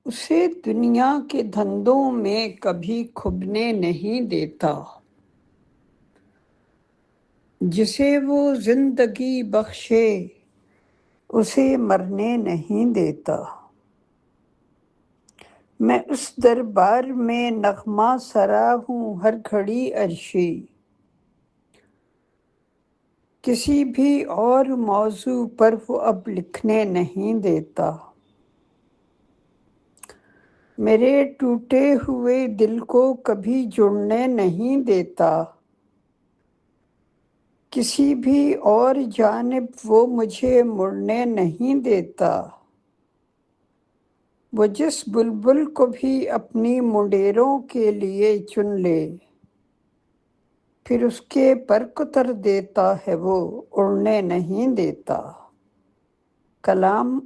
اسے دنیا کے دھندوں میں کبھی کھبنے نہیں دیتا، جسے وہ زندگی بخشے اسے مرنے نہیں دیتا۔ میں اس دربار میں نغمہ سرا ہوں ہر گھڑی عرشی، کسی بھی اور موضوع پر وہ اب لکھنے نہیں دیتا۔ میرے ٹوٹے ہوئے دل کو کبھی جڑنے نہیں دیتا، کسی بھی اور جانب وہ مجھے مڑنے نہیں دیتا۔ وہ جس بلبل کو بھی اپنی منڈیروں کے لیے چن لے، پھر اس کے پر کتر دیتا ہے وہ اڑنے نہیں دیتا۔ کلام